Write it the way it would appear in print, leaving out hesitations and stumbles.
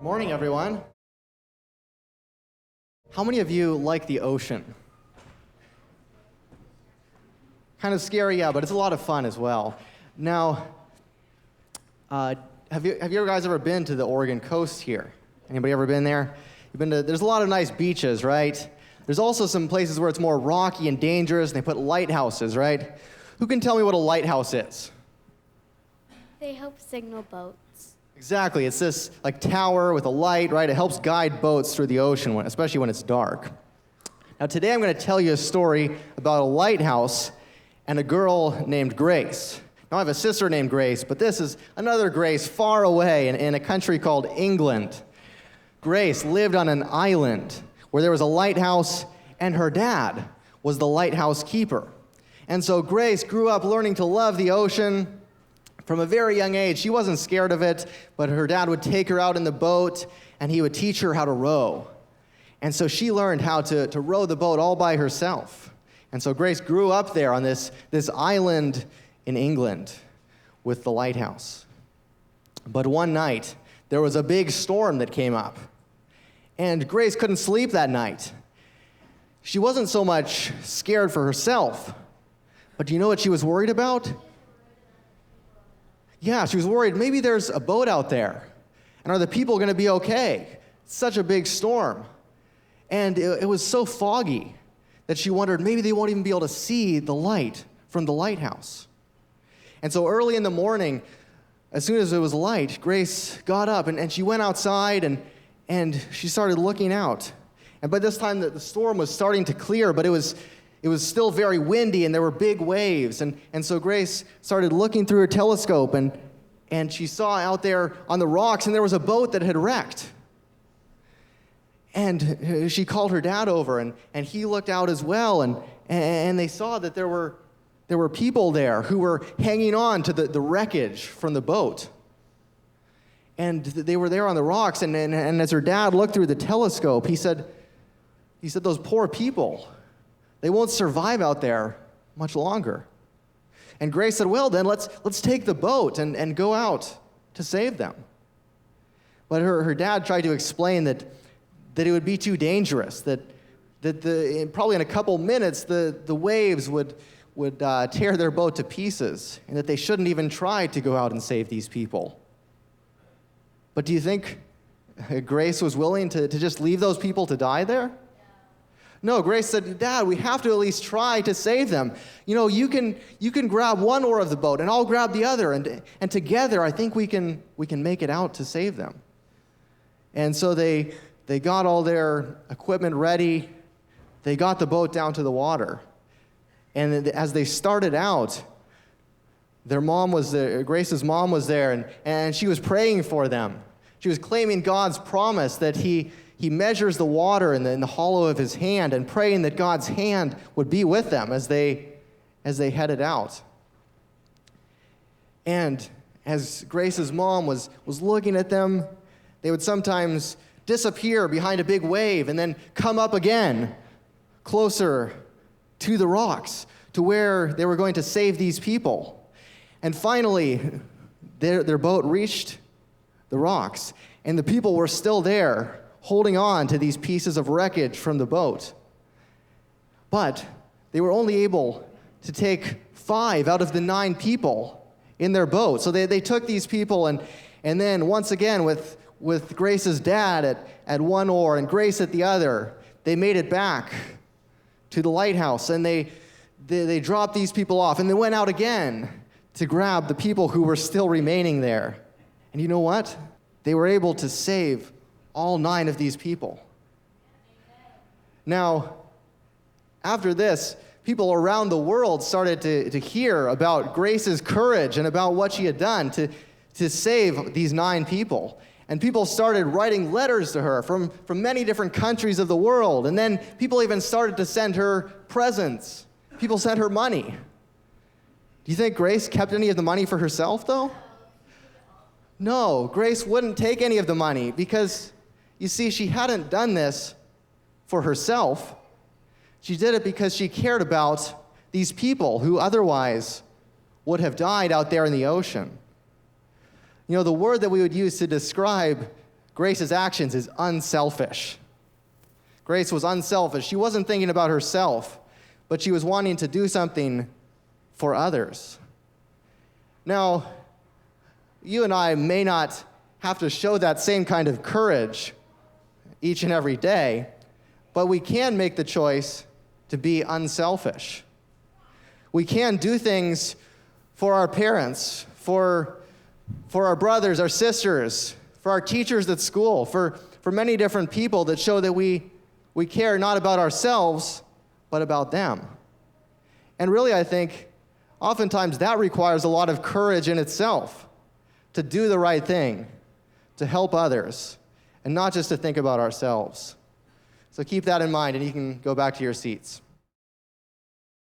Morning, everyone. How many of you like the ocean? Kind of scary, yeah, but it's a lot of fun as well. Now, have you guys ever been to the Oregon coast here? Anybody ever been there? There's a lot of nice beaches, right? There's also some places where it's more rocky and dangerous, and they put lighthouses, right? Who can tell me what a lighthouse is? They help signal boats. Exactly. It's this like tower with a light, right? It helps guide boats through the ocean, especially when it's dark. Now today I'm going to tell you a story about a lighthouse and a girl named Grace. Now I have a sister named Grace, but this is another Grace far away in a country called England. Grace lived on an island where there was a lighthouse, and her dad was the lighthouse keeper. And so Grace grew up learning to love the ocean. From a very young age, she wasn't scared of it, but her dad would take her out in the boat, and he would teach her how to row. And so she learned how to row the boat all by herself. And so Grace grew up there on this island in England with the lighthouse. But one night, there was a big storm that came up, and Grace couldn't sleep that night. She wasn't so much scared for herself, but do you know what she was worried about? Yeah, she was worried, maybe there's a boat out there, and are the people going to be okay? It's such a big storm. And it was so foggy that she wondered, maybe they won't even be able to see the light from the lighthouse. And so early in the morning, as soon as it was light, Grace got up, and she went outside, and she started looking out. And by this time, the storm was starting to clear, but it was still very windy, and there were big waves. And so Grace started looking through her telescope, and she saw out there on the rocks, and there was a boat that had wrecked. And she called her dad over, and he looked out as well, and they saw that there were people there who were hanging on to the wreckage from the boat. And they were there on the rocks, and as her dad looked through the telescope, he said, those poor people, they won't survive out there much longer. And Grace said, well, then let's take the boat and go out to save them. But her dad tried to explain that it would be too dangerous, that probably in a couple minutes the waves would tear their boat to pieces, and that they shouldn't even try to go out and save these people. But do you think Grace was willing to just leave those people to die there? No, Grace said, Dad, we have to at least try to save them. You know, you can grab one oar of the boat, and I'll grab the other, and together I think we can make it out to save them. And so they got all their equipment ready. They got the boat down to the water. And as they started out, their mom was there, Grace's mom was there, and she was praying for them. She was claiming God's promise that He measures the water in the hollow of His hand, and praying that God's hand would be with them as they headed out. And as Grace's mom was looking at them, they would sometimes disappear behind a big wave and then come up again closer to the rocks, to where they were going to save these people. And finally, their boat reached the rocks, and the people were still there, holding on to these pieces of wreckage from the boat. But they were only able to take 5 out of the 9 people in their boat. So they took these people, and then once again with Grace's dad at one oar and Grace at the other, they made it back to the lighthouse, and they dropped these people off, and they went out again to grab the people who were still remaining there. And you know what? They were able to save all 9 of these people. Now, after this, people around the world started to hear about Grace's courage and about what she had done to save these 9 people. And people started writing letters to her from many different countries of the world. And then people even started to send her presents. People sent her money. Do you think Grace kept any of the money for herself, though? No, Grace wouldn't take any of the money because, you see, she hadn't done this for herself. She did it because she cared about these people who otherwise would have died out there in the ocean. You know, the word that we would use to describe Grace's actions is unselfish. Grace was unselfish. She wasn't thinking about herself, but she was wanting to do something for others. Now, you and I may not have to show that same kind of courage each and every day, but we can make the choice to be unselfish. We can do things for our parents, for our brothers, our sisters, for our teachers at school, for many different people that show that we care not about ourselves, but about them. And really, I think, oftentimes that requires a lot of courage in itself to do the right thing, to help others, and not just to think about ourselves. So keep that in mind, and you can go back to your seats.